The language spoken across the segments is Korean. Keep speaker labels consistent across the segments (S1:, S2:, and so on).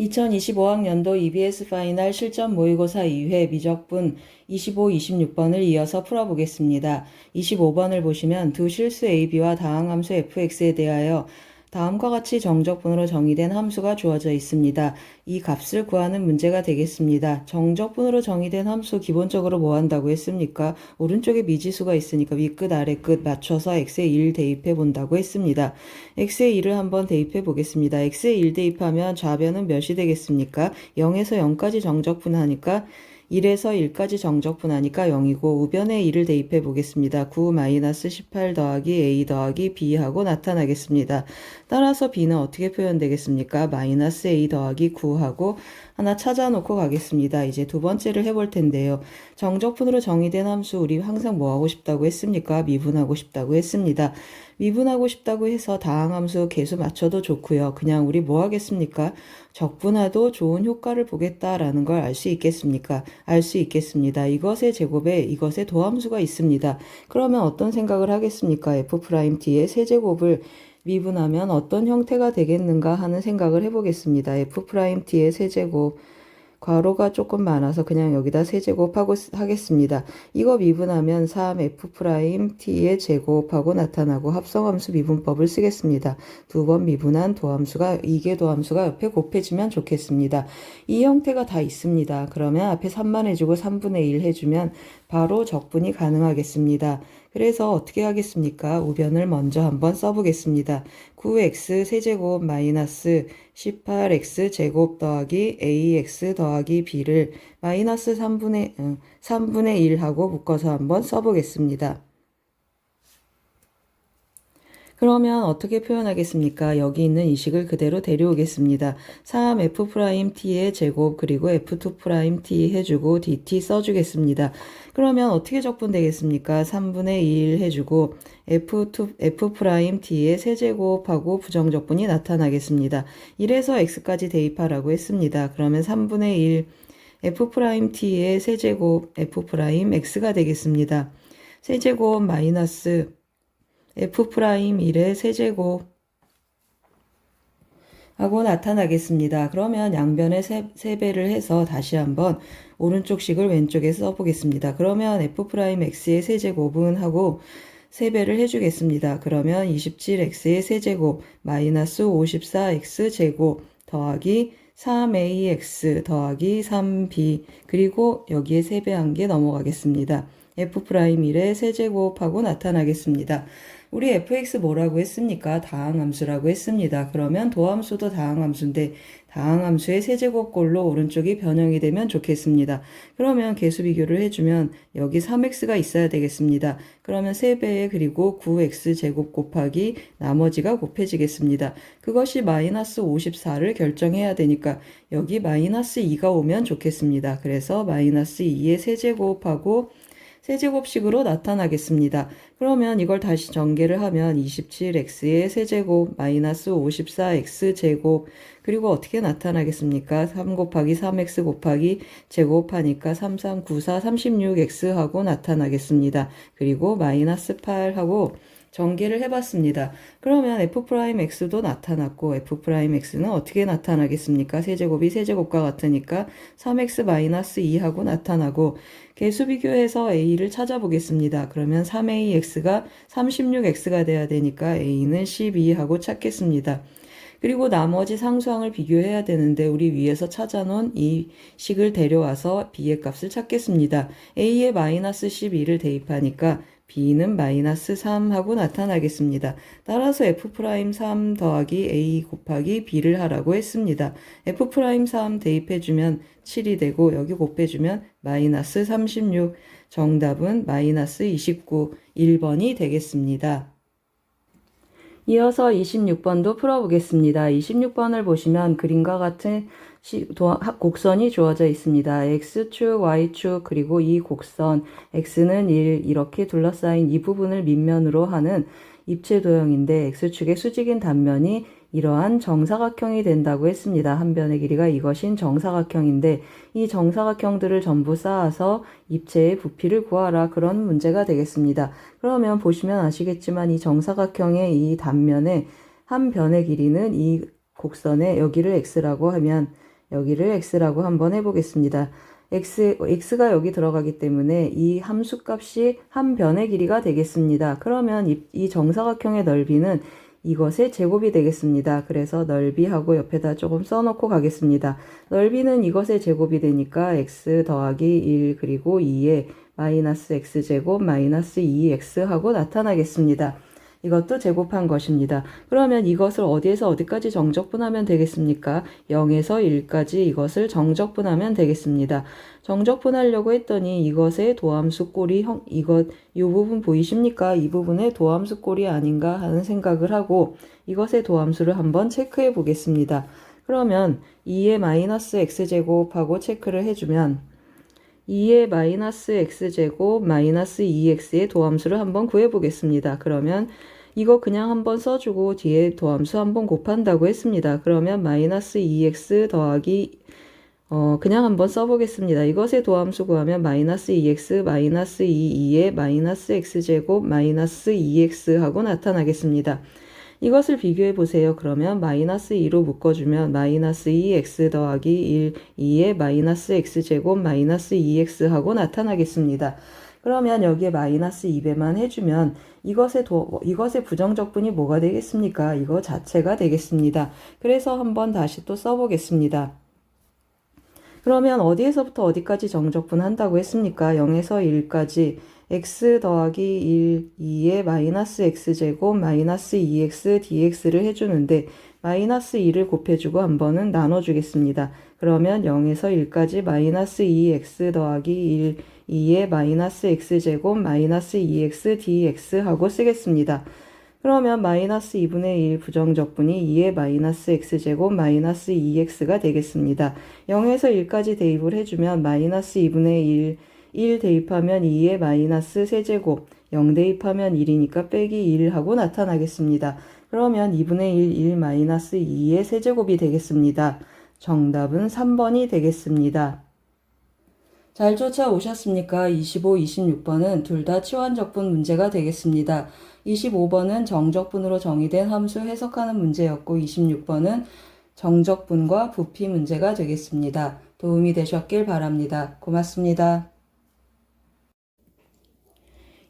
S1: 2025학년도 EBS 파이널 실전 모의고사 2회 미적분 25, 26번을 이어서 풀어보겠습니다. 25번을 보시면 두 실수 AB와 다항함수 fx에 대하여 다음과 같이 정적분으로 정의된 함수가 주어져 있습니다. 이 값을 구하는 문제가 되겠습니다. 정적분으로 정의된 함수 기본적으로 뭐 한다고 했습니까? 오른쪽에 미지수가 있으니까 윗끝 아래끝 맞춰서 x의 1 대입해 본다고 했습니다. x의 1을 한번 대입해 보겠습니다. x의 1 대입하면 좌변은 몇이 되겠습니까? 0에서 0까지 정적분하니까 1에서 1까지 정적분하니까 0이고 우변에 1을 대입해 보겠습니다. 9-18 더하기 a 더하기 b 하고 나타나겠습니다. 따라서 b는 어떻게 표현되겠습니까? 마이너스 a 더하기 9하고 하나 찾아놓고 가겠습니다. 이제 두 번째를 해볼 텐데요. 정적분으로 정의된 함수 우리 항상 뭐 하고 싶다고 했습니까? 미분하고 싶다고 했습니다. 미분하고 싶다고 해서 다항함수 계수 맞춰도 좋고요. 그냥 우리 뭐 하겠습니까? 적분화도 좋은 효과를 보겠다라는 걸 알 수 있겠습니까? 알 수 있겠습니다. 이것의 제곱에 이것의 도함수가 있습니다. 그러면 어떤 생각을 하겠습니까? f't의 세제곱을 미분하면 어떤 형태가 되겠는가 하는 생각을 해보겠습니다. f't의 세제곱 괄호가 조금 많아서 그냥 여기다 세제곱하고 하겠습니다. 이거 미분하면 3f't의 제곱하고 나타나고 합성함수 미분법을 쓰겠습니다. 두 번 미분한 도함수가 이계 도함수가 옆에 곱해지면 좋겠습니다. 이 형태가 다 있습니다. 그러면 앞에 3만 해주고 3분의 1 해주면 바로 적분이 가능하겠습니다. 그래서 어떻게 하겠습니까? 우변을 먼저 한번 써보겠습니다. 9x 세제곱 마이너스 18x 제곱 더하기 ax 더하기 b를 마이너스 3분의 1 하고 묶어서 한번 써보겠습니다. 그러면 어떻게 표현하겠습니까? 여기 있는 이 식을 그대로 데려오겠습니다. 3f't의 제곱 그리고 f2' 해주고 dt 써주겠습니다. 그러면 어떻게 적분되겠습니까? 3분의 1 해주고 f't의 세제곱하고 부정적분이 나타나겠습니다. 1에서 x까지 대입하라고 했습니다. 그러면 3분의 1 f't의 세제곱 f'x가 되겠습니다. 세제곱 마이너스 f'1의 세제곱 하고 나타나겠습니다. 그러면 양변에 3배를 해서 다시 한번 오른쪽 식을 왼쪽에 써보겠습니다. 그러면 f'x의 세제곱은 하고 3배를 해주겠습니다. 그러면 27x의 세제곱 마이너스 54x 제곱 더하기 3ax 더하기 3b 그리고 여기에 3배한 게 넘어가겠습니다. f'1의 세제곱하고 나타나겠습니다. 우리 fx 뭐라고 했습니까? 다항함수라고 했습니다. 그러면 도함수도 다항함수인데 다항함수의 세제곱꼴로 오른쪽이 변형이 되면 좋겠습니다. 그러면 계수 비교를 해주면 여기 3x가 있어야 되겠습니다. 그러면 3배에 그리고 9x 제곱 곱하기 나머지가 곱해지겠습니다. 그것이 마이너스 54를 결정해야 되니까 여기 마이너스 2가 오면 좋겠습니다. 그래서 마이너스 2의 세제곱하고 세제곱식으로 나타나겠습니다. 그러면 이걸 다시 전개를 하면 27x의 세제곱 마이너스 54x 제곱 그리고 어떻게 나타나겠습니까? 3 곱하기 3x 곱하기 제곱하니까 3394 36x 하고 나타나겠습니다. 그리고 마이너스 8 하고 전개를 해봤습니다. 그러면 f'x도 나타났고 f'x는 어떻게 나타나겠습니까? 세제곱이 세제곱과 같으니까 3x-2 하고 나타나고 계수 비교해서 a를 찾아보겠습니다. 그러면 3ax가 36x가 돼야 되니까 a는 12 하고 찾겠습니다. 그리고 나머지 상수항을 비교해야 되는데 우리 위에서 찾아놓은 이 식을 데려와서 b의 값을 찾겠습니다. a에 마이너스 12를 대입하니까 b는 마이너스 3 하고 나타나겠습니다. 따라서 f'3 더하기 a 곱하기 b를 하라고 했습니다. f'3 대입해주면 7이 되고 여기 곱해주면 마이너스 36 정답은 마이너스 29 1번이 되겠습니다. 이어서 26번도 풀어보겠습니다. 26번을 보시면 그림과 같은 곡선이 주어져 있습니다. X축, Y축, 그리고 이 곡선 X는 1 이렇게 둘러싸인 이 부분을 밑면으로 하는 입체 도형인데 X축의 수직인 단면이 이러한 정사각형이 된다고 했습니다. 한 변의 길이가 이것인 정사각형인데 이 정사각형들을 전부 쌓아서 입체의 부피를 구하라 그런 문제가 되겠습니다. 그러면 보시면 아시겠지만 이 정사각형의 이 단면에 한 변의 길이는 이 곡선에 여기를 x라고 하면 여기를 x라고 한번 해보겠습니다. x가 여기 들어가기 때문에 이 함수값이 한 변의 길이가 되겠습니다. 그러면 이 정사각형의 넓이는 이것의 제곱이 되겠습니다. 그래서 넓이하고 옆에다 조금 써놓고 가겠습니다. 넓이는 이것의 제곱이 되니까 x 더하기 1 그리고 2에 마이너스 x제곱 마이너스 2x 하고 나타나겠습니다. 이것도 제곱한 것입니다. 그러면 이것을 어디에서 어디까지 정적분하면 되겠습니까? 0에서 1까지 이것을 정적분하면 되겠습니다. 정적분하려고 했더니 이것의 도함수 꼴이 이 부분 보이십니까? 이 부분의 도함수 꼴이 아닌가 하는 생각을 하고 이것의 도함수를 한번 체크해 보겠습니다. 그러면 2의 마이너스 x제곱하고 체크를 해주면 2의 마이너스 x제곱 마이너스 2x의 도함수를 한번 구해보겠습니다. 그러면 이거 그냥 한번 써주고 뒤에 도함수 한번 곱한다고 했습니다. 그러면 마이너스 2x 더하기 그냥 한번 써보겠습니다. 이것의 도함수 구하면 마이너스 2x 마이너스 2에 마이너스 x제곱 마이너스 2x 하고 나타나겠습니다. 이것을 비교해 보세요. 그러면 마이너스 2로 묶어주면 마이너스 2x 더하기 1, 2에 마이너스 x제곱 마이너스 2x 하고 나타나겠습니다. 그러면 여기에 마이너스 2배만 해주면 이것의 부정적분이 뭐가 되겠습니까? 이거 자체가 되겠습니다. 그래서 한번 다시 또 써보겠습니다. 그러면 어디에서부터 어디까지 정적분 한다고 했습니까? 0에서 1까지 x 더하기 1, 2에 마이너스 x제곱 마이너스 2x dx를 해주는데 마이너스 2를 곱해주고 한 번은 나눠주겠습니다. 그러면 0에서 1까지 마이너스 2x 더하기 1, 2에 마이너스 x제곱 마이너스 2x dx 하고 쓰겠습니다. 그러면 마이너스 2분의 1 부정적분이 2의 마이너스 x제곱 마이너스 2x가 되겠습니다. 0에서 1까지 대입을 해주면 마이너스 2분의 1 대입하면 2의 마이너스 세제곱 0 대입하면 1이니까 빼기 1 하고 나타나겠습니다. 그러면 2분의 1 마이너스 2의 세제곱이 되겠습니다. 정답은 3번이 되겠습니다. 잘 쫓아오셨습니까? 25, 26번은 둘 다 치환적분 문제가 되겠습니다. 25번은 정적분으로 정의된 함수 해석하는 문제였고 26번은 정적분과 부피 문제가 되겠습니다. 도움이 되셨길 바랍니다. 고맙습니다.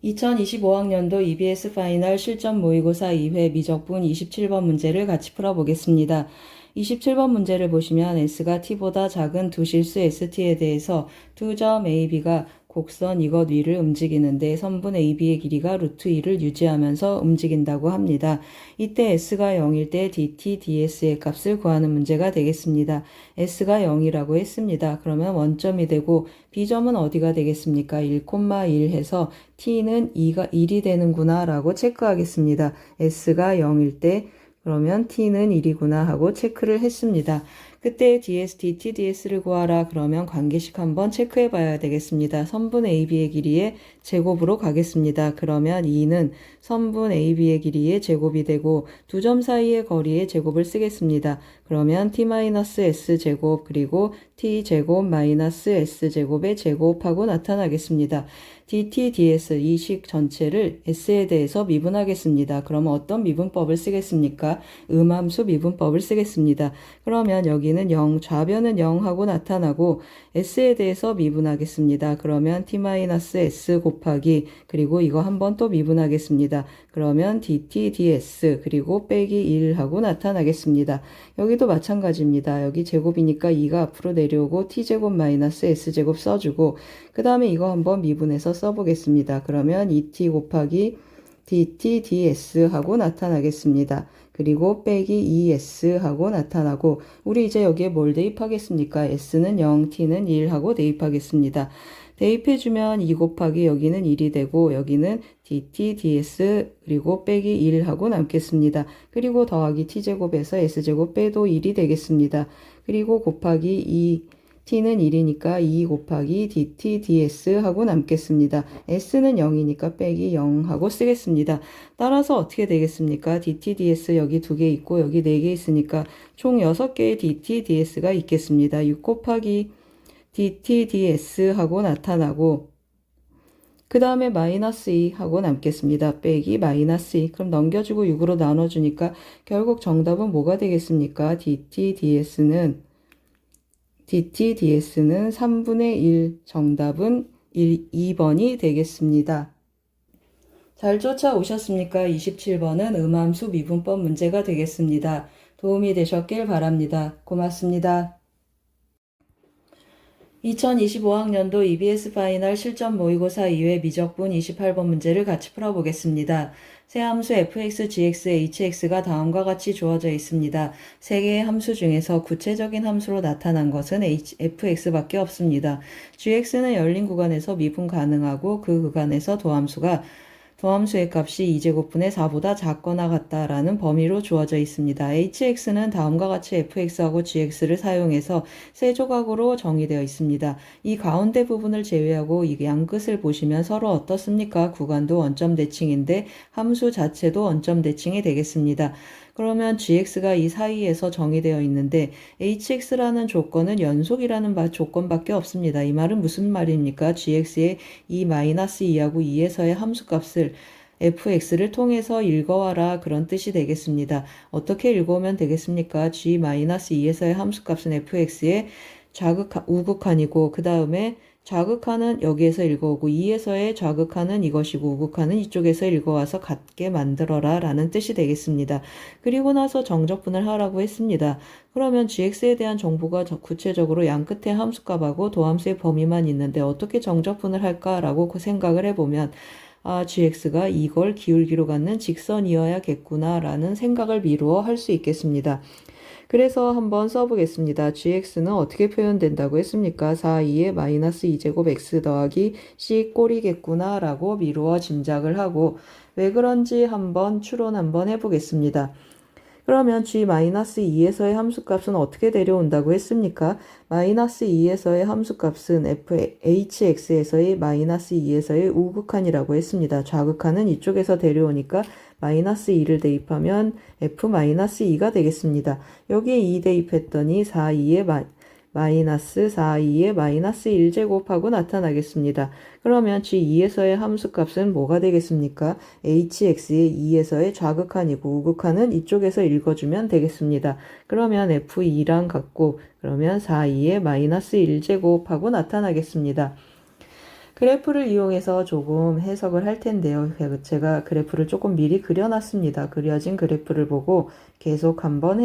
S1: 2025학년도 EBS 파이널 실전 모의고사 2회 미적분 27번 문제를 같이 풀어보겠습니다. 27번 문제를 보시면 S가 T보다 작은 두 실수 ST에 대해서 두 점 AB가 곡선 이것 위를 움직이는데 선분 AB의 길이가 루트 2를 유지하면서 움직인다고 합니다. 이때 S가 0일 때 DT, DS의 값을 구하는 문제가 되겠습니다. S가 0이라고 했습니다. 그러면 원점이 되고 B점은 어디가 되겠습니까? 1,1 해서 T는 1이 되는구나 라고 체크하겠습니다. S가 0일 때 그러면 t는 1이구나 하고 체크를 했습니다. 그때 ds, dt, ds를 구하라 그러면 관계식 한번 체크해 봐야 되겠습니다. 선분 AB의 길이의 제곱으로 가겠습니다. 그러면 2는 선분 AB의 길이의 제곱이 되고 두 점 사이의 거리의 제곱을 쓰겠습니다. 그러면 t-s 제곱 그리고 t 제곱 마이너스 s 제곱의 제곱하고 나타나겠습니다. dt, ds 이 식 전체를 s에 대해서 미분하겠습니다. 그러면 어떤 미분법을 쓰겠습니까? 음함수 미분법을 쓰겠습니다. 그러면 여기는 0, 좌변은 0 하고 나타나고 s에 대해서 미분하겠습니다. 그러면 t-s 곱하기 그리고 이거 한번 또 미분하겠습니다. 그러면 dt, ds 그리고 빼기 1 하고 나타나겠습니다. 여기도 마찬가지입니다. 여기 제곱이니까 2가 앞으로 내려오고 t제곱 마이너스 s제곱 써주고 그 다음에 이거 한번 미분해서 써보겠습니다. 그러면 2t 곱하기 dt, ds 하고 나타나겠습니다. 그리고 빼기 2s 하고 나타나고 우리 이제 여기에 뭘 대입하겠습니까? s는 0, t는 1 하고 대입하겠습니다. 대입해주면 2 곱하기 여기는 1이 되고 여기는 dt, ds 그리고 빼기 1 하고 남겠습니다. 그리고 더하기 t제곱에서 s제곱 빼도 1이 되겠습니다. 그리고 곱하기 2 t는 1이니까 2 곱하기 dt, ds 하고 남겠습니다. s는 0이니까 빼기 0 하고 쓰겠습니다. 따라서 어떻게 되겠습니까? dt, ds 여기 2개 있고 여기 4개 있으니까 총 6개의 dt, ds가 있겠습니다. 6 곱하기 dt, ds 하고 나타나고 그 다음에 마이너스 2 하고 남겠습니다. 빼기 마이너스 2. 그럼 넘겨주고 6으로 나눠주니까 결국 정답은 뭐가 되겠습니까? dt, ds는 dt ds는 3분의 1, 정답은 2번이 되겠습니다. 잘 쫓아오셨습니까? 27번은 음함수 미분법 문제가 되겠습니다. 도움이 되셨길 바랍니다. 고맙습니다. 2025학년도 EBS 파이널 실전 모의고사 2회 미적분 28번 문제를 같이 풀어보겠습니다. 세 함수 fx, gx, hx가 다음과 같이 주어져 있습니다. 세 개의 함수 중에서 구체적인 함수로 나타난 것은 fx밖에 없습니다. gx는 열린 구간에서 미분 가능하고 그 구간에서 도함수의 값이 2제곱분의 4보다 작거나 같다라는 범위로 주어져 있습니다. hx는 다음과 같이 fx하고 gx를 사용해서 세 조각으로 정의되어 있습니다. 이 가운데 부분을 제외하고 이 양끝을 보시면 서로 어떻습니까? 구간도 원점 대칭인데 함수 자체도 원점 대칭이 되겠습니다. 그러면 gx가 이 사이에서 정의되어 있는데 hx라는 조건은 연속이라는 조건밖에 없습니다. 이 말은 무슨 말입니까? gx의 이 -2하고 2에서의 함수값을 fx를 통해서 읽어와라 그런 뜻이 되겠습니다. 어떻게 읽어오면 되겠습니까? g-2에서의 함수값은 fx의 우극한이고 그 다음에 좌극한은 여기에서 읽어오고 2에서의 좌극한은 이것이고 우극한은 이쪽에서 읽어와서 같게 만들어라 라는 뜻이 되겠습니다. 그리고 나서 정적분을 하라고 했습니다. 그러면 gx에 대한 정보가 구체적으로 양끝의 함수값하고 도함수의 범위만 있는데 어떻게 정적분을 할까라고 생각을 해보면 gx가 이걸 기울기로 갖는 직선이어야겠구나 라는 생각을 미루어 할 수 있겠습니다. 그래서 한번 써보겠습니다. gx는 어떻게 표현된다고 했습니까? 4, 2의 -2제곱 x 더하기 c 꼴이겠구나 라고 미루어 짐작을 하고 왜 그런지 한번 추론 한번 해보겠습니다. 그러면 g-2에서의 함수값은 어떻게 데려온다고 했습니까? -2에서의 함수값은 hx에서의 -2에서의 우극한이라고 했습니다. 좌극한은 이쪽에서 데려오니까 -2를 대입하면 f-2가 되겠습니다. 여기에 2 대입했더니 4,2의 -1제곱하고 나타나겠습니다. 그러면 g2에서의 함수값은 뭐가 되겠습니까? hx의 2에서의 좌극한이고 우극한은 이쪽에서 읽어주면 되겠습니다. 그러면 f2랑 같고 그러면 4,2의 -1제곱하고 나타나겠습니다. 그래프를 이용해서 조금 해석을 할 텐데요. 제가 그래프를 조금 미리 그려놨습니다. 그려진 그래프를 보고 계속 한번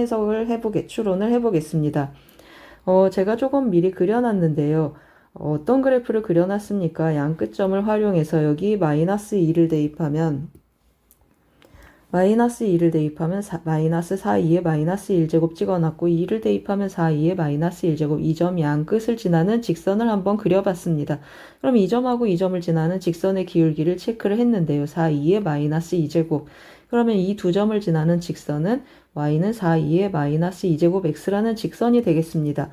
S1: 추론을 해보겠습니다. 제가 조금 미리 그려놨는데요. 어떤 그래프를 그려놨습니까? 양끝점을 활용해서 여기 -2를 대입하면 -4,2의 -1제곱 찍어놨고 2를 대입하면 4,2의 -1제곱 이 점 양끝을 지나는 직선을 한번 그려봤습니다. 그럼 이 점하고 이 점을 지나는 직선의 기울기를 체크를 했는데요. 4,2의 -2제곱 그러면 이 두 점을 지나는 직선은 y는 4,2의 -2제곱 x라는 직선이 되겠습니다.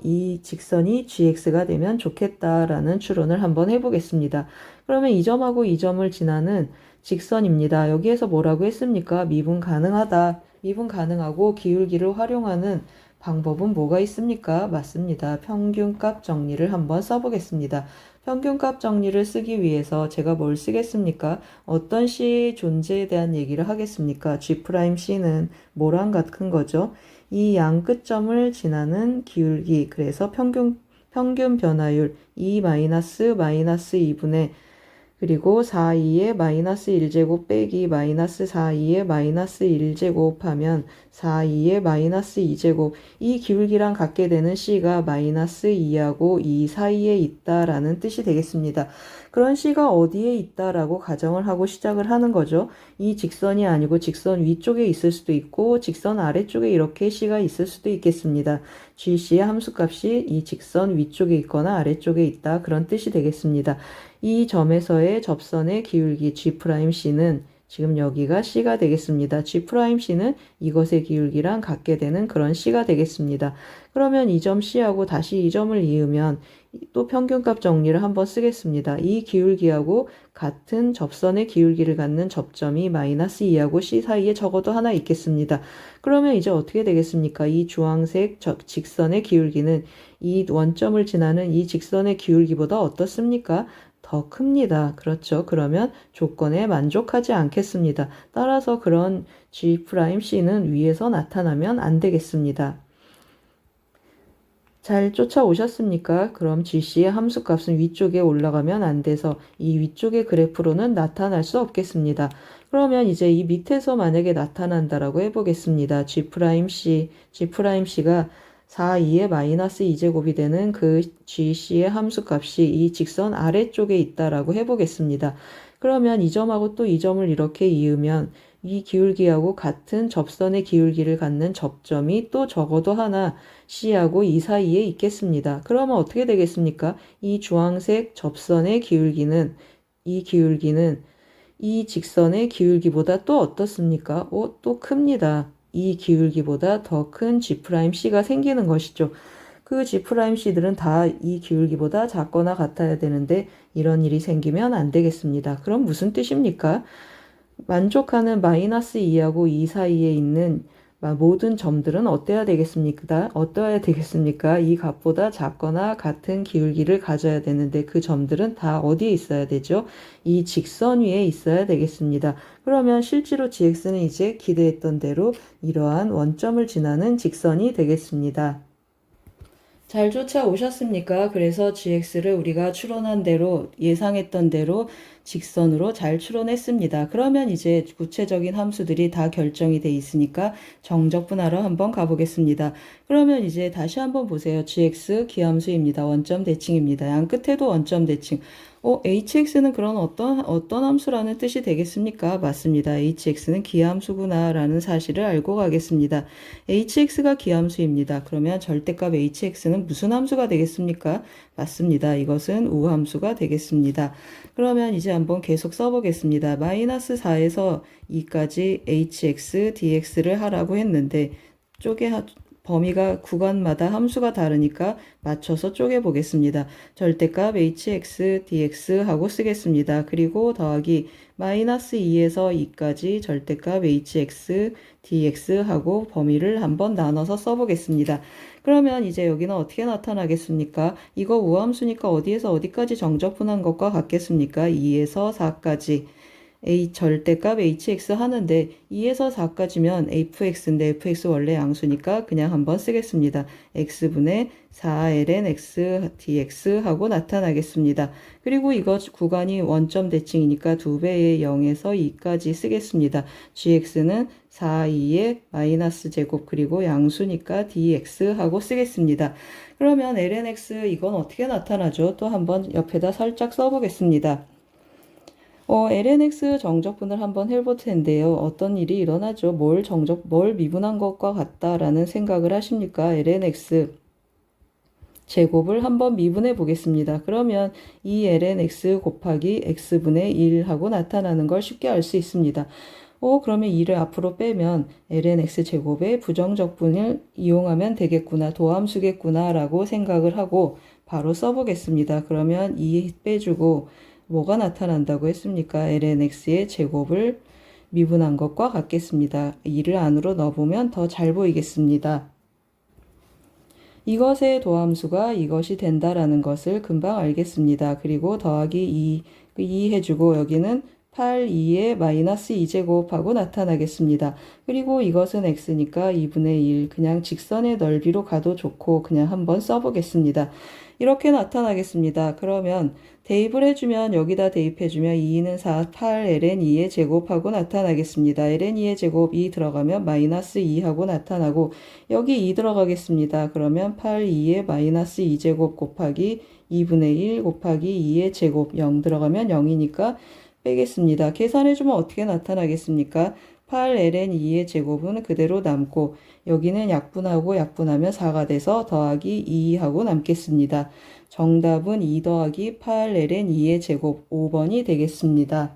S1: 이 직선이 gx가 되면 좋겠다라는 추론을 한번 해보겠습니다. 그러면 이 점하고 이 점을 지나는 직선입니다. 여기에서 뭐라고 했습니까? 미분 가능하다. 미분 가능하고 기울기를 활용하는 방법은 뭐가 있습니까? 맞습니다. 평균값 정리를 한번 써보겠습니다. 평균값 정리를 쓰기 위해서 제가 뭘 쓰겠습니까? 어떤 C의 존재에 대한 얘기를 하겠습니까? G'C는 뭐랑 같은 거죠? 이 양끝점을 지나는 기울기, 그래서 평균 변화율 2-2분의 그리고 4,2의 -1제곱 빼기 -4,2의 -1제곱 하면 4,2의 -2제곱 이 기울기랑 같게 되는 C가 -2하고 2 사이에 있다라는 뜻이 되겠습니다. 그런 C가 어디에 있다라고 가정을 하고 시작을 하는 거죠. 이 직선이 아니고 직선 위쪽에 있을 수도 있고 직선 아래쪽에 이렇게 C가 있을 수도 있겠습니다. GC의 함수값이 이 직선 위쪽에 있거나 아래쪽에 있다 그런 뜻이 되겠습니다. 이 점에서의 접선의 기울기 G'C는 지금 여기가 C가 되겠습니다. G'C는 이것의 기울기랑 같게 되는 그런 C가 되겠습니다. 그러면 이 점 C하고 다시 이 점을 이으면 또 평균값 정리를 한번 쓰겠습니다. 이 기울기하고 같은 접선의 기울기를 갖는 접점이 -2하고 C 사이에 적어도 하나 있겠습니다. 그러면 이제 어떻게 되겠습니까? 이 주황색 직선의 기울기는 이 원점을 지나는 이 직선의 기울기보다 어떻습니까? 더 큽니다. 그렇죠. 그러면 조건에 만족하지 않겠습니다. 따라서 그런 G'C는 위에서 나타나면 안 되겠습니다. 잘 쫓아오셨습니까? 그럼 GC의 함수값은 위쪽에 올라가면 안 돼서 이 위쪽의 그래프로는 나타날 수 없겠습니다. 그러면 이제 이 밑에서 만약에 나타난다라고 해보겠습니다. G'C가 4, 2의 마이너스 2제곱이 되는 그 GC의 함수값이 이 직선 아래쪽에 있다라고 해보겠습니다. 그러면 이 점하고 또 이 점을 이렇게 이으면 이 기울기하고 같은 접선의 기울기를 갖는 접점이 또 적어도 하나 C하고 이 사이에 있겠습니다. 그러면 어떻게 되겠습니까? 이 주황색 접선의 기울기는 이 직선의 기울기보다 또 어떻습니까? 또 큽니다. 이 기울기보다 더 큰 G'C가 생기는 것이죠. 그 G'C들은 다 이 기울기보다 작거나 같아야 되는데 이런 일이 생기면 안 되겠습니다. 그럼 무슨 뜻입니까? 만족하는 마이너스 2하고 2 사이에 있는 모든 점들은 어때야 되겠습니까? 이 값보다 작거나 같은 기울기를 가져야 되는데 그 점들은 다 어디에 있어야 되죠? 이 직선 위에 있어야 되겠습니다. 그러면 실제로 GX는 이제 기대했던 대로 이러한 원점을 지나는 직선이 되겠습니다. 잘 쫓아오셨습니까? 그래서 GX를 우리가 추론한 대로 예상했던 대로 직선으로 잘 추론했습니다. 그러면 이제 구체적인 함수들이 다 결정이 돼 있으니까 정적분하러 한번 가보겠습니다. 그러면 이제 다시 한번 보세요. GX 기함수입니다. 원점 대칭입니다. 양 끝에도 원점 대칭. HX는 그런 어떤 함수라는 뜻이 되겠습니까? 맞습니다. HX는 기함수구나 라는 사실을 알고 가겠습니다. HX가 기함수입니다. 그러면 절대값 HX는 무슨 함수가 되겠습니까? 맞습니다. 이것은 우함수가 되겠습니다. 그러면 이제 한번 계속 써보겠습니다. 마이너스 4에서 2까지 HX, DX를 하라고 했는데 범위가 구간마다 함수가 다르니까 맞춰서 쪼개보겠습니다. 절대값 hx, dx 하고 쓰겠습니다. 그리고 더하기 마이너스 2에서 2까지 절대값 hx, dx 하고 범위를 한번 나눠서 써보겠습니다. 그러면 이제 여기는 어떻게 나타나겠습니까? 이거 우함수니까 어디에서 어디까지 정적분한 것과 같겠습니까? 2에서 4까지. 절대값 hx 하는데 2에서 4까지면 fx인데 fx 원래 양수니까 그냥 한번 쓰겠습니다. x분의 4ln x dx 하고 나타나겠습니다. 그리고 이거 구간이 원점 대칭이니까 2배의 0에서 2까지 쓰겠습니다. gx는 4, 2의 마이너스 제곱 그리고 양수니까 dx 하고 쓰겠습니다. 그러면 ln x 이건 어떻게 나타나죠? 또 한번 옆에다 살짝 써보겠습니다. LNX 정적분을 한번 해볼 텐데요. 어떤 일이 일어나죠? 뭘 미분한 것과 같다라는 생각을 하십니까? LNX 제곱을 한번 미분해 보겠습니다. 그러면 이 LNX 곱하기 X분의 1 하고 나타나는 걸 쉽게 알 수 있습니다. 그러면 2를 앞으로 빼면 LNX 제곱의 부정적분을 이용하면 되겠구나, 도함수겠구나 라고 생각을 하고 바로 써보겠습니다. 그러면 2 빼주고 뭐가 나타난다고 했습니까? lnx의 제곱을 미분한 것과 같겠습니다. 2를 안으로 넣어보면 더 잘 보이겠습니다. 이것의 도함수가 이것이 된다라는 것을 금방 알겠습니다. 그리고 더하기 2 해주고 여기는 8, 2의 마이너스 2제곱하고 나타나겠습니다. 그리고 이것은 x니까 2분의 1, 그냥 직선의 넓이로 가도 좋고 그냥 한번 써보겠습니다. 이렇게 나타나겠습니다. 그러면 대입을 해주면 여기다 대입해주면 2는 4, 8, ln 2의 제곱하고 나타나겠습니다. ln 2의 제곱 2 들어가면 마이너스 2하고 나타나고 여기 2 들어가겠습니다. 그러면 8, 2의 마이너스 2제곱 곱하기 2분의 1 곱하기 2의 제곱 0 들어가면 0이니까 빼겠습니다. 계산해주면 어떻게 나타나겠습니까? 8ln 2의 제곱은 그대로 남고 여기는 약분하고 약분하면 4가 돼서 더하기 2하고 남겠습니다. 정답은 2 더하기 8ln 2의 제곱 5번이 되겠습니다.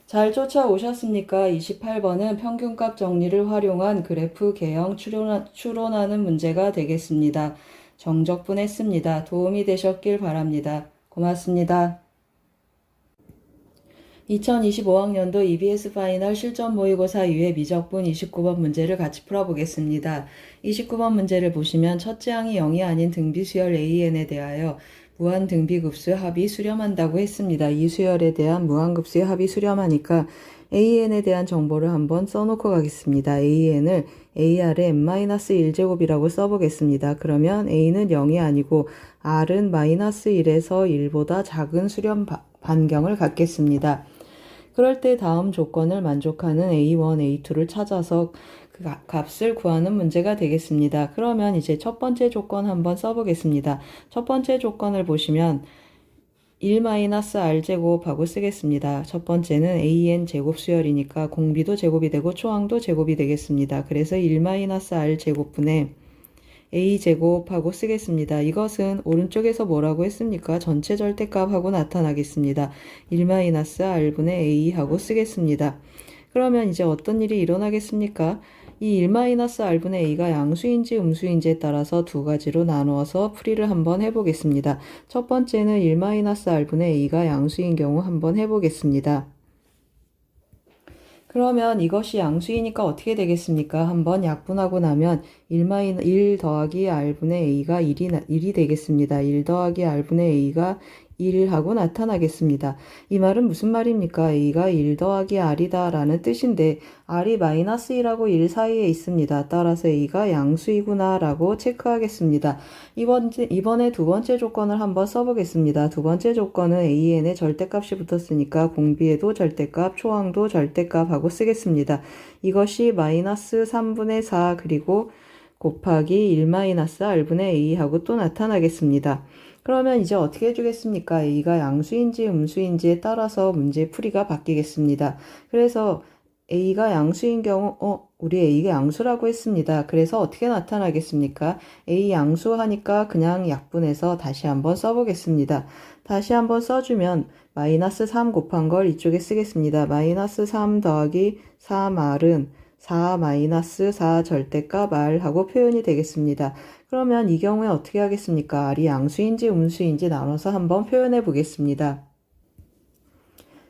S1: 잘 쫓아오셨습니까? 28번은 평균값 정리를 활용한 그래프 개형 추론하는 문제가 되겠습니다. 정적분했습니다. 도움이 되셨길 바랍니다. 고맙습니다. 2025학년도 EBS 파이널 실전 모의고사 2회 미적분 29번 문제를 같이 풀어보겠습니다. 29번 문제를 보시면 첫째 항이 0이 아닌 등비수열 AN에 대하여 무한등비급수 합이 수렴한다고 했습니다. 이 수열에 대한 무한급수의 합이 수렴하니까 AN에 대한 정보를 한번 써놓고 가겠습니다. AN을 AR의 n-1제곱이라고 써보겠습니다. 그러면 A는 0이 아니고 R은 -1에서 1보다 작은 수렴 반경을 갖겠습니다. 그럴 때 다음 조건을 만족하는 A1, A2를 찾아서 그 값을 구하는 문제가 되겠습니다. 그러면 이제 첫 번째 조건 한번 써보겠습니다. 첫 번째 조건을 보시면 1-R제곱하고 쓰겠습니다. 첫 번째는 AN 제곱 수열이니까 공비도 제곱이 되고 초항도 제곱이 되겠습니다. 그래서 1-R제곱분의 A제곱하고 쓰겠습니다. 이것은 오른쪽에서 뭐라고 했습니까? 전체 절대값하고 나타나겠습니다. 1-R분의 A하고 쓰겠습니다. 그러면 이제 어떤 일이 일어나겠습니까? 이 1-R분의 A가 양수인지 음수인지에 따라서 두 가지로 나누어서 풀이를 한번 해보겠습니다. 첫 번째는 1-R분의 A가 양수인 경우 한번 해보겠습니다. 그러면 이것이 양수이니까 어떻게 되겠습니까? 한번 약분하고 나면 1 더하기 R분의 A가 1이 되겠습니다. 1 더하기 R분의 A가 1하고 나타나겠습니다. 이 말은 무슨 말입니까? A가 1 더하기 R이다 라는 뜻인데 R이 -1하고 1 사이에 있습니다. 따라서 A가 양수이구나 라고 체크하겠습니다. 이번에 두 번째 조건을 한번 써보겠습니다. 두 번째 조건은 AN의 절대값이 붙었으니까 공비에도 절대값, 초항도 절대값 하고 쓰겠습니다. 이것이 -3분의 4 그리고 곱하기 1-R분의 A 하고 또 나타나겠습니다. 그러면 이제 어떻게 해주겠습니까? A가 양수인지 음수인지에 따라서 문제 풀이가 바뀌겠습니다. 그래서 A가 양수인 경우, 우리 A가 양수라고 했습니다. 그래서 어떻게 나타나겠습니까? A 양수하니까 그냥 약분해서 다시 한번 써보겠습니다. 다시 한번 써주면 -3 곱한 걸 이쪽에 쓰겠습니다. -3 더하기 3R은 4-4 절대값 R하고 표현이 되겠습니다. 그러면 이 경우에 어떻게 하겠습니까? R이 양수인지 음수인지 나눠서 한번 표현해 보겠습니다.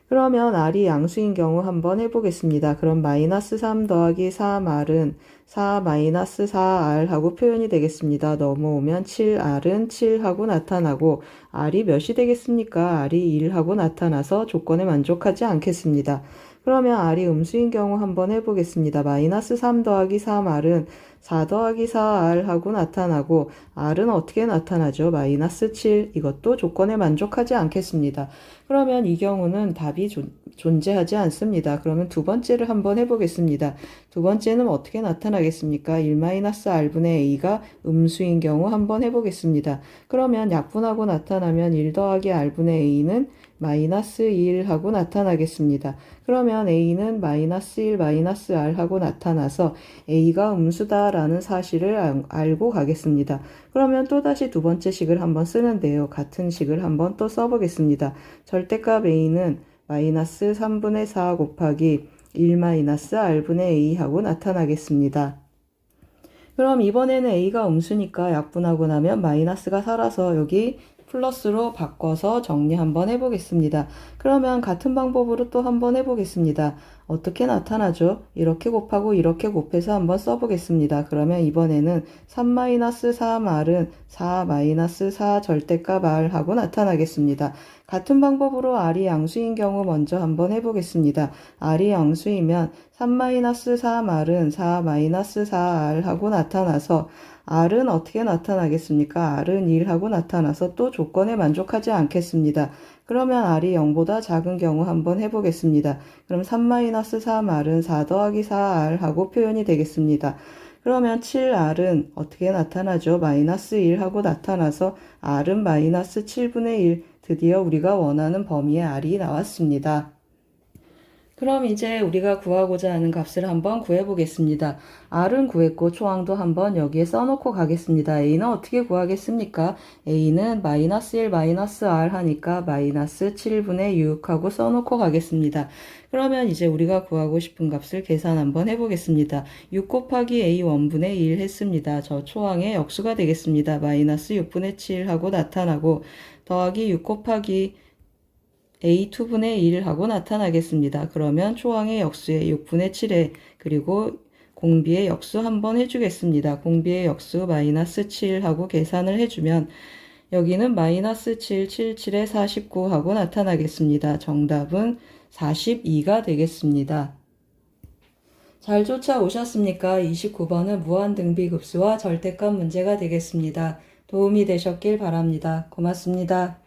S1: 그러면 R이 양수인 경우 한번 해보겠습니다. 그럼 -3 더하기 3R은 4-4R 하고 표현이 되겠습니다. 넘어오면 7R은 7하고 나타나고 R이 몇이 되겠습니까? R이 1하고 나타나서 조건에 만족하지 않겠습니다. 그러면 R이 음수인 경우 한번 해보겠습니다. -3 더하기 3R은 4 더하기 4R 하고 나타나고 R은 어떻게 나타나죠? -7 이것도 조건에 만족하지 않겠습니다. 그러면 이 경우는 답이 존재하지 않습니다. 그러면 두 번째를 한번 해보겠습니다. 두 번째는 어떻게 나타나겠습니까? 1-R분의 A가 음수인 경우 한번 해보겠습니다. 그러면 약분하고 나타나면 1 더하기 R분의 A는 -1 하고 나타나겠습니다. 그러면 A는 -1, -R 하고 나타나서 A가 음수다라는 사실을 알고 가겠습니다. 그러면 또다시 두 번째 식을 한번 쓰는데요. 같은 식을 한번 또 써보겠습니다. 절대값 A는 -3분의 4 곱하기 1-R분의 A 하고 나타나겠습니다. 그럼 이번에는 A가 음수니까 약분하고 나면 마이너스가 살아서 여기 플러스로 바꿔서 정리 한번 해보겠습니다. 그러면 같은 방법으로 또 한번 해보겠습니다. 어떻게 나타나죠? 이렇게 곱하고 이렇게 곱해서 한번 써보겠습니다. 그러면 이번에는 3-3R은 4-4 절대값 R 하고 나타나겠습니다. 같은 방법으로 R이 양수인 경우 먼저 한번 해보겠습니다. R이 양수이면 3-3R은 4-4R 하고 나타나서 R은 어떻게 나타나겠습니까? R은 1하고 나타나서 또 조건에 만족하지 않겠습니다. 그러면 R이 0보다 작은 경우 한번 해보겠습니다. 그럼 3-3R은 4 더하기 4R 하고 표현이 되겠습니다. 그러면 7R은 어떻게 나타나죠? -1 하고 나타나서 R은 -7분의 1. 드디어 우리가 원하는 범위의 R이 나왔습니다. 그럼 이제 우리가 구하고자 하는 값을 한번 구해보겠습니다. R은 구했고 초항도 한번 여기에 써놓고 가겠습니다. A는 어떻게 구하겠습니까? A는 -1, -R 하니까 -7분의 6 하고 써놓고 가겠습니다. 그러면 이제 우리가 구하고 싶은 값을 계산 한번 해보겠습니다. 6 곱하기 A1분의 1 했습니다. 저 초항의 역수가 되겠습니다. -6분의 7 하고 나타나고 더하기 6 곱하기 A2분의 1 하고 나타나겠습니다. 그러면 초항의 역수에 6분의 7에 그리고 공비의 역수 한번 해주겠습니다. 공비의 역수 -7 하고 계산을 해주면 여기는 -7, 7, 7에 49 하고 나타나겠습니다. 정답은 42가 되겠습니다. 잘 쫓아오셨습니까? 29번은 무한등비급수와 절대값 문제가 되겠습니다. 도움이 되셨길 바랍니다. 고맙습니다.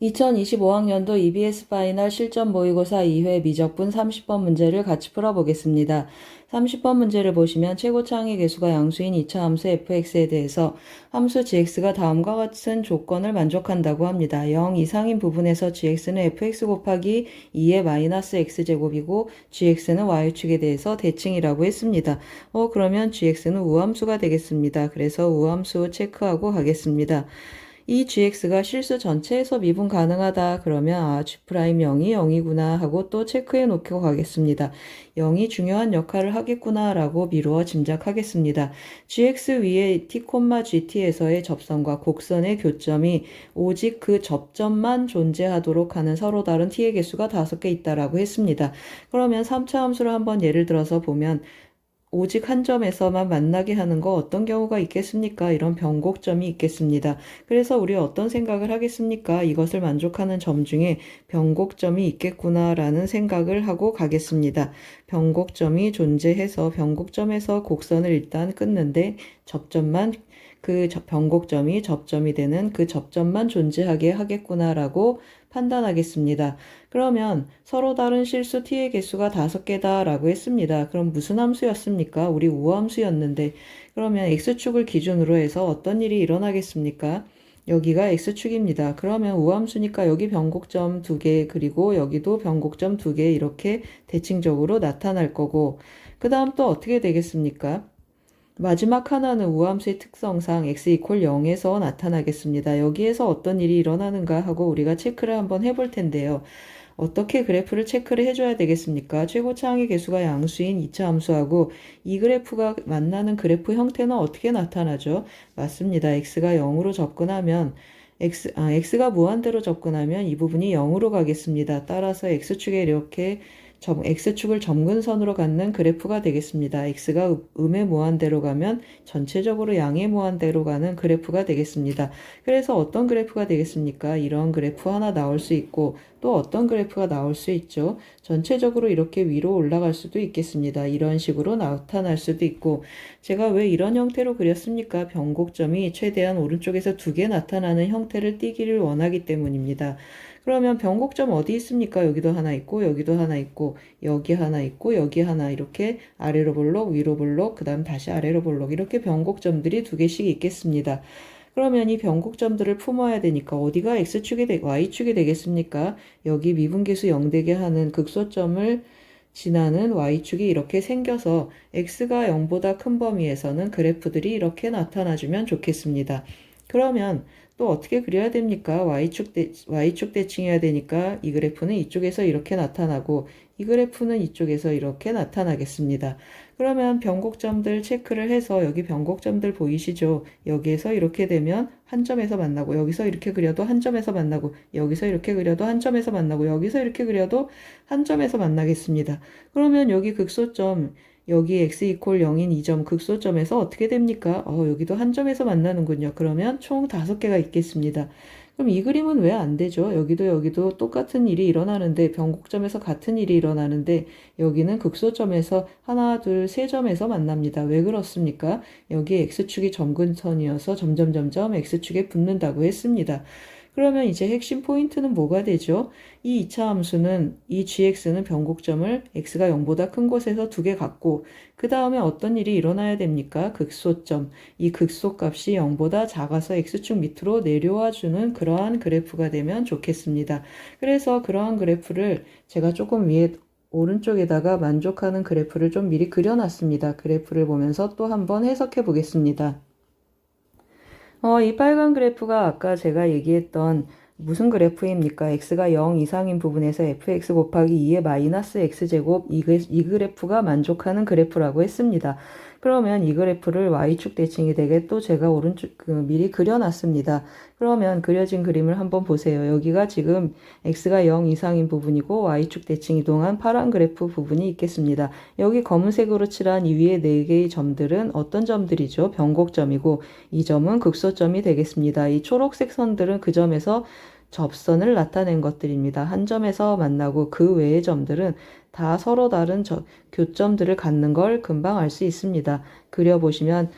S1: 2025학년도 EBS 파이널 실전 모의고사 2회 미적분 30번 문제를 같이 풀어보겠습니다. 30번 문제를 보시면 최고 창의 개수가 양수인 2차 함수 fx에 대해서 함수 gx가 다음과 같은 조건을 만족한다고 합니다. 0 이상인 부분에서 gx는 fx 곱하기 2의 마이너스 x제곱이고 gx는 y축에 대해서 대칭이라고 했습니다. 그러면 gx는 우함수가 되겠습니다. 그래서 우함수 체크하고 가겠습니다. 이 gx가 실수 전체에서 미분 가능하다 그러면 g'0이 0이구나 하고 또 체크해 놓고 가겠습니다. 0이 중요한 역할을 하겠구나 라고 미루어 짐작하겠습니다. gx 위에 t, gt에서의 접선과 곡선의 교점이 오직 그 접점만 존재하도록 하는 서로 다른 t의 개수가 5개 있다라고 했습니다. 그러면 3차 함수를 한번 예를 들어서 보면 오직 한 점에서만 만나게 하는 거 어떤 경우가 있겠습니까? 이런 변곡점이 있겠습니다. 그래서 우리 어떤 생각을 하겠습니까? 이것을 만족하는 점 중에 변곡점이 있겠구나라는 생각을 하고 가겠습니다. 변곡점이 존재해서 변곡점에서 곡선을 일단 끊는데 접점만 그 변곡점이 접점이 되는 그 접점만 존재하게 하겠구나라고 판단하겠습니다. 그러면 서로 다른 실수 t의 개수가 5개다 라고 했습니다. 그럼 무슨 함수였습니까? 우리 우함수였는데 그러면 x축을 기준으로 해서 어떤 일이 일어나겠습니까? 여기가 x축입니다. 그러면 우함수니까 여기 변곡점 2개 그리고 여기도 변곡점 2개 이렇게 대칭적으로 나타날 거고 그 다음 또 어떻게 되겠습니까? 마지막 하나는 우함수의 특성상 x = 0에서 나타나겠습니다. 여기에서 어떤 일이 일어나는가 하고 우리가 체크를 한번 해볼 텐데요. 어떻게 그래프를 체크를 해줘야 되겠습니까? 최고 창의 개수가 양수인 2차 함수하고 이 그래프가 만나는 그래프 형태는 어떻게 나타나죠? 맞습니다. x가 0으로 접근하면 x가 무한대로 접근하면 이 부분이 0으로 가겠습니다. 따라서 x축에 이렇게 x축을 점근선으로 갖는 그래프가 되겠습니다. x가 음의 무한대로 가면 전체적으로 양의 무한대로 가는 그래프가 되겠습니다. 그래서 어떤 그래프가 되겠습니까? 이런 그래프 하나 나올 수 있고 또 어떤 그래프가 나올 수 있죠. 전체적으로 이렇게 위로 올라갈 수도 있겠습니다. 이런 식으로 나타날 수도 있고 제가 왜 이런 형태로 그렸습니까? 변곡점이 최대한 오른쪽에서 2개 나타나는 형태를 띠기를 원하기 때문입니다. 그러면 변곡점 어디 있습니까? 여기도 하나 있고 여기도 하나 있고 여기 하나 있고 여기 하나 이렇게 아래로 볼록 위로 볼록 그 다음 다시 아래로 볼록 이렇게 변곡점들이 2개씩 있겠습니다. 그러면 이 변곡점들을 품어야 되니까 어디가 x축이 y축이 되겠습니까? 여기 미분계수 0되게 하는 극소점을 지나는 y축이 이렇게 생겨서 x가 0보다 큰 범위에서는 그래프들이 이렇게 나타나주면 좋겠습니다. 그러면 또 어떻게 그려야 됩니까? y축 대칭해야 되니까 이 그래프는 이쪽에서 이렇게 나타나고 이 그래프는 이쪽에서 이렇게 나타나겠습니다. 그러면 변곡점들 체크를 해서 여기 변곡점들 보이시죠? 여기에서 이렇게 되면 한 점에서 만나고 여기서 이렇게 그려도 한 점에서 만나고 여기서 이렇게 그려도 한 점에서 만나고 여기서 이렇게 그려도 한 점에서 만나겠습니다. 그러면 여기 극소점 여기 x = 0인 이 점 극소점에서 어떻게 됩니까? 여기도 한 점에서 만나는군요. 그러면 총 5개가 있겠습니다. 그럼 이 그림은 왜 안 되죠? 여기도 똑같은 일이 일어나는데 변곡점에서 같은 일이 일어나는데 여기는 극소점에서 하나, 둘, 세 점에서 만납니다. 왜 그렇습니까? 여기 x축이 점근선이어서 점점 x축에 붙는다고 했습니다. 그러면 이제 핵심 포인트는 뭐가 되죠? 이 2차 함수는 이 gx는 변곡점을 x가 0보다 큰 곳에서 2개 갖고 그 다음에 어떤 일이 일어나야 됩니까? 극소점. 이 극소값이 0보다 작아서 x축 밑으로 내려와 주는 그러한 그래프가 되면 좋겠습니다. 그래서 그러한 그래프를 제가 조금 위에 오른쪽에다가 만족하는 그래프를 좀 미리 그려놨습니다. 그래프를 보면서 또 한번 해석해 보겠습니다. 이 빨간 그래프가 아까 제가 얘기했던 무슨 그래프입니까? x가 0 이상인 부분에서 fx 곱하기 2의 마이너스 x제곱 이 그래프가 만족하는 그래프라고 했습니다. 그러면 이 그래프를 y축 대칭이 되게 또 제가 오른쪽 미리 그려놨습니다. 그러면 그려진 그림을 한번 보세요. 여기가 지금 x가 0 이상인 부분이고 y축 대칭 이동한 파란 그래프 부분이 있겠습니다. 여기 검은색으로 칠한 이 위에 4개의 점들은 어떤 점들이죠? 변곡점이고 이 점은 극소점이 되겠습니다. 이 초록색 선들은 그 점에서 접선을 나타낸 것들입니다. 한 점에서 만나고 그 외의 점들은 다 서로 다른 교점들을 갖는 걸 금방 알 수 있습니다. 그려보시면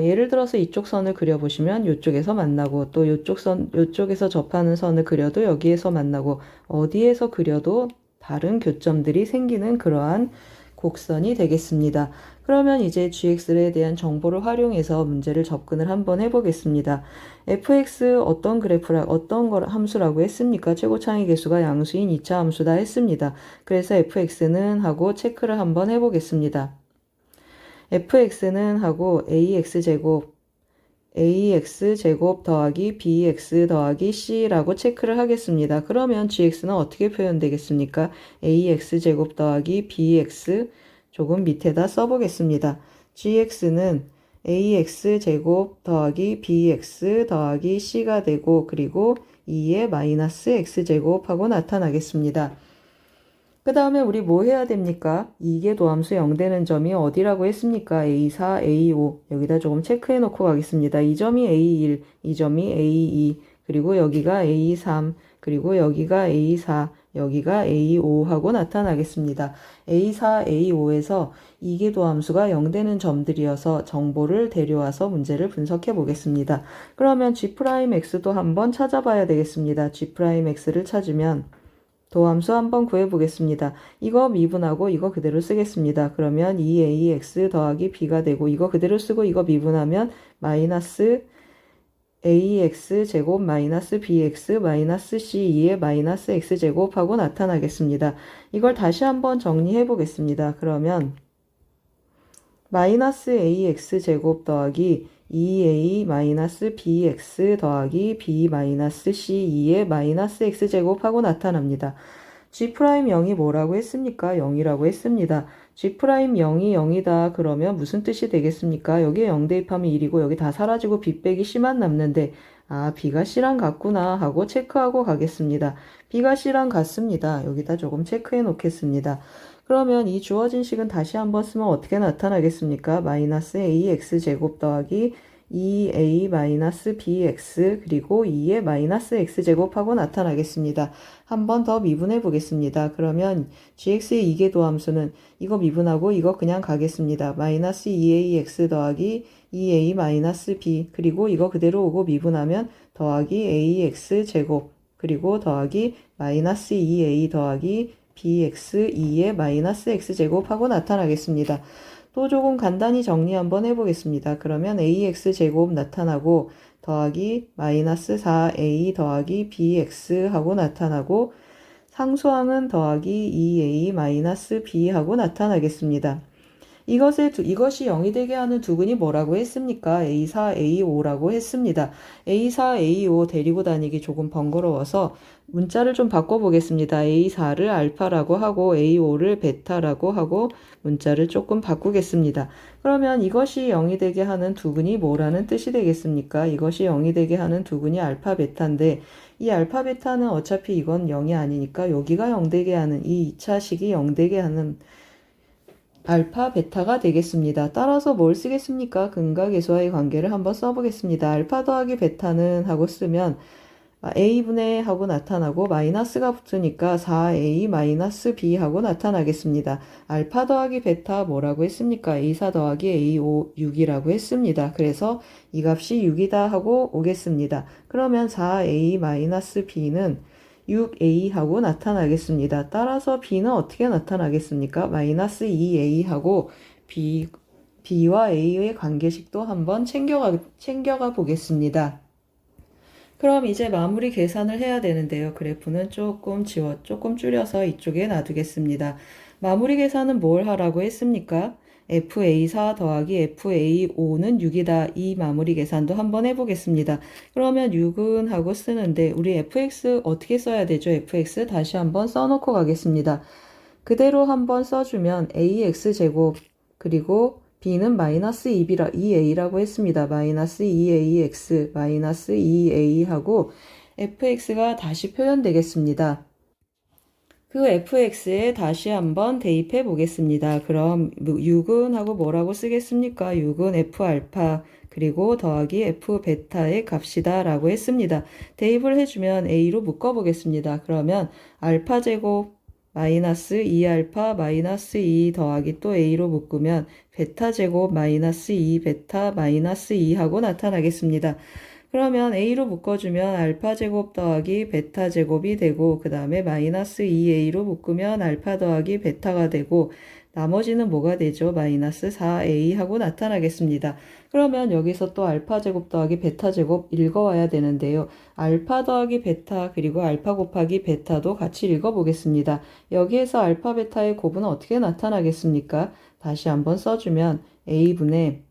S1: 예를 들어서 이쪽 선을 그려보시면 이쪽에서 만나고 또 이쪽에서 접하는 선을 그려도 여기에서 만나고 어디에서 그려도 다른 교점들이 생기는 그러한 곡선이 되겠습니다. 그러면 이제 gx에 대한 정보를 활용해서 문제를 접근을 한번 해보겠습니다. fx 어떤 함수라고 했습니까? 최고차항의 개수가 양수인 2차 함수다 했습니다. 그래서 fx는 하고 체크를 한번 해보겠습니다. fx는 하고 ax제곱 더하기 bx 더하기 c라고 체크를 하겠습니다. 그러면 gx는 어떻게 표현되겠습니까? ax제곱 더하기 bx 조금 밑에다 써보겠습니다. gx는 ax제곱 더하기 bx 더하기 c가 되고 그리고 2의 마이너스 x제곱 하고 나타나겠습니다. 그 다음에 우리 뭐 해야 됩니까? 이계 도함수 0되는 점이 어디라고 했습니까? A4, A5 여기다 조금 체크해 놓고 가겠습니다. 이 점이 A1, 이 점이 A2 그리고 여기가 A3 그리고 여기가 A4 여기가 A5 하고 나타나겠습니다. A4, A5에서 이계 도함수가 0되는 점들이어서 정보를 데려와서 문제를 분석해 보겠습니다. 그러면 G'X도 한번 찾아봐야 되겠습니다. G'X를 찾으면 도함수 한번 구해보겠습니다. 이거 미분하고 이거 그대로 쓰겠습니다. 그러면 2ax 더하기 b가 되고 이거 그대로 쓰고 이거 미분하면 마이너스 ax 제곱 마이너스 bx 마이너스 c2의 마이너스 x제곱 하고 나타나겠습니다. 이걸 다시 한번 정리해 보겠습니다. 그러면 마이너스 ax 제곱 더하기 2a-bx 더하기 b-c2의 마이너스 x제곱하고 나타납니다. G'0이 뭐라고 했습니까? 0이라고 했습니다. G'0이 0이다 그러면 무슨 뜻이 되겠습니까? 여기에 0 대입하면 1이고 여기 다 사라지고 b 빼기 c만 남는데 b가 c랑 같구나 하고 체크하고 가겠습니다. b가 c랑 같습니다. 여기다 조금 체크해 놓겠습니다. 그러면 이 주어진 식은 다시 한번 쓰면 어떻게 나타나겠습니까? 마이너스 ax 제곱 더하기 2a 마이너스 bx 그리고 2의 마이너스 x제곱하고 나타나겠습니다. 한 번 더 미분해 보겠습니다. 그러면 gx의 이계도함수는 이거 미분하고 이거 그냥 가겠습니다. 마이너스 2ax 더하기 2a 마이너스 b 그리고 이거 그대로 오고 미분하면 더하기 ax 제곱 그리고 더하기 마이너스 2a 더하기 bx 2의 마이너스 x제곱하고 나타나겠습니다. 또 조금 간단히 정리 한번 해보겠습니다. 그러면 ax제곱 나타나고 더하기 마이너스 4a 더하기 bx 하고 나타나고 상수항은 더하기 2a 마이너스 b 하고 나타나겠습니다. 이것이 0이 되게 하는 두근이 뭐라고 했습니까? A4, A5라고 했습니다. A4, A5 데리고 다니기 조금 번거로워서 문자를 좀 바꿔보겠습니다. A4를 알파라고 하고 A5를 베타라고 하고 문자를 조금 바꾸겠습니다. 그러면 이것이 0이 되게 하는 두근이 뭐라는 뜻이 되겠습니까? 이것이 0이 되게 하는 두근이 알파, 베타인데 이 알파, 베타는 어차피 이건 0이 아니니까 여기가 0 되게 하는 이 2차식이 0 되게 하는 알파, 베타가 되겠습니다. 따라서 뭘 쓰겠습니까? 근각계수와의 관계를 한번 써보겠습니다. 알파 더하기 베타는 하고 쓰면 a분의 하고 나타나고 마이너스가 붙으니까 4a 마이너스 b 하고 나타나겠습니다. 알파 더하기 베타 뭐라고 했습니까? a4 더하기 a5 6이라고 했습니다. 그래서 이 값이 6이다 하고 오겠습니다. 그러면 4a 마이너스 b는 6a 하고 나타나겠습니다. 따라서 b는 어떻게 나타나겠습니까? 마이너스 2a 하고 b와 a의 관계식도 한번 챙겨가 보겠습니다. 그럼 이제 마무리 계산을 해야 되는데요. 그래프는 조금 줄여서 이쪽에 놔두겠습니다. 마무리 계산은 뭘 하라고 했습니까? FA4 더하기 FA5는 6이다. 이 마무리 계산도 한번 해보겠습니다. 그러면 6은 하고 쓰는데 우리 FX 어떻게 써야 되죠? FX 다시 한번 써놓고 가겠습니다. 그대로 한번 써주면 AX제곱 그리고 b는 마이너스 2a라고 했습니다. 마이너스 2ax 마이너스 2a 하고 fx가 다시 표현되겠습니다. 그 fx에 다시 한번 대입해 보겠습니다. 그럼 6은 하고 뭐라고 쓰겠습니까? 6은 f알파 그리고 더하기 f 베타의 값이다 라고 했습니다. 대입을 해주면 a로 묶어보겠습니다. 그러면 알파 제곱 마이너스 2알파 마이너스 2 더하기 또 a로 묶으면 베타 제곱 마이너스 2 베타 마이너스 2 하고 나타나겠습니다. 그러면 a로 묶어주면 알파 제곱 더하기 베타 제곱이 되고 그 다음에 마이너스 2a로 묶으면 알파 더하기 베타가 되고 나머지는 뭐가 되죠? 마이너스 4a 하고 나타나겠습니다. 그러면 여기서 또 알파 제곱 더하기 베타 제곱 읽어와야 되는데요. 알파 더하기 베타 그리고 알파 곱하기 베타도 같이 읽어보겠습니다. 여기에서 알파 베타의 곱은 어떻게 나타나겠습니까? 다시 한번 써주면 a분의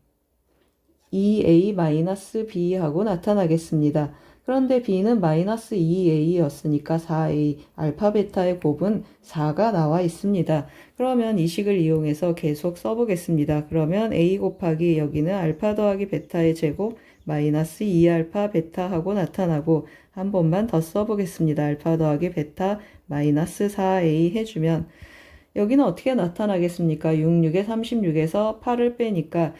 S1: 2a-b 하고 나타나겠습니다. 그런데 b는 마이너스 2a였으니까 4a, 알파 베타의 곱은 4가 나와 있습니다. 그러면 이 식을 이용해서 계속 써보겠습니다. 그러면 a 곱하기 여기는 알파 더하기 베타의 제곱 마이너스 2알파 베타 하고 나타나고 한 번만 더 써보겠습니다. 알파 더하기 베타 마이너스 4a 해주면 여기는 어떻게 나타나겠습니까? 66에 36에서 8을 빼니까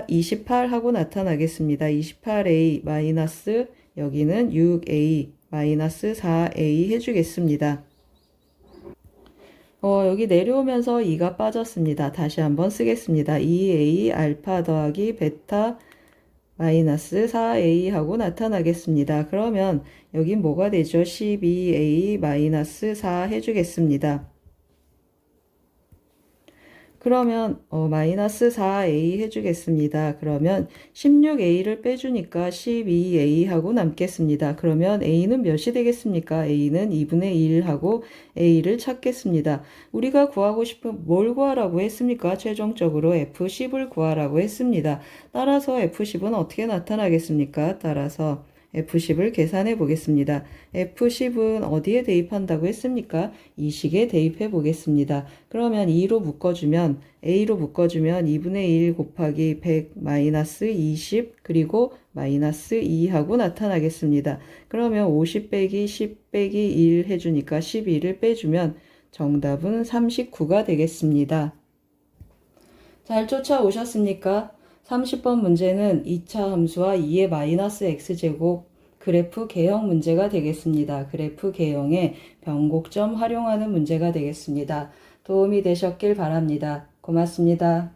S1: 28 하고 나타나겠습니다. 28a 마이너스 여기는 6a 마이너스 4a 해주겠습니다. 여기 내려오면서 2가 빠졌습니다. 다시 한번 쓰겠습니다. 2a 알파 더하기 베타 마이너스 4a 하고 나타나겠습니다. 그러면 여기 뭐가 되죠? 12a 마이너스 4 해주겠습니다. 그러면 마이너스 4a 해주겠습니다. 그러면 16a를 빼주니까 12a 하고 남겠습니다. 그러면 a는 몇이 되겠습니까? a는 2분의 1 하고 a를 찾겠습니다. 우리가 구하고 싶은 뭘 구하라고 했습니까? 최종적으로 f10을 구하라고 했습니다. 따라서 f10은 어떻게 나타나겠습니까? 따라서 F10을 계산해 보겠습니다. F10은 어디에 대입한다고 했습니까? 이 식에 대입해 보겠습니다. 그러면 2로 묶어주면 A로 묶어주면 2분의 1 곱하기 100 마이너스 20 그리고 마이너스 2 하고 나타나겠습니다. 그러면 50 빼기 10 빼기 1 해주니까 12를 빼주면 정답은 39가 되겠습니다. 잘 쫓아오셨습니까? 30번 문제는 2차 함수와 2의 마이너스 x제곱 그래프 개형 문제가 되겠습니다. 그래프 개형에 변곡점 활용하는 문제가 되겠습니다. 도움이 되셨길 바랍니다. 고맙습니다.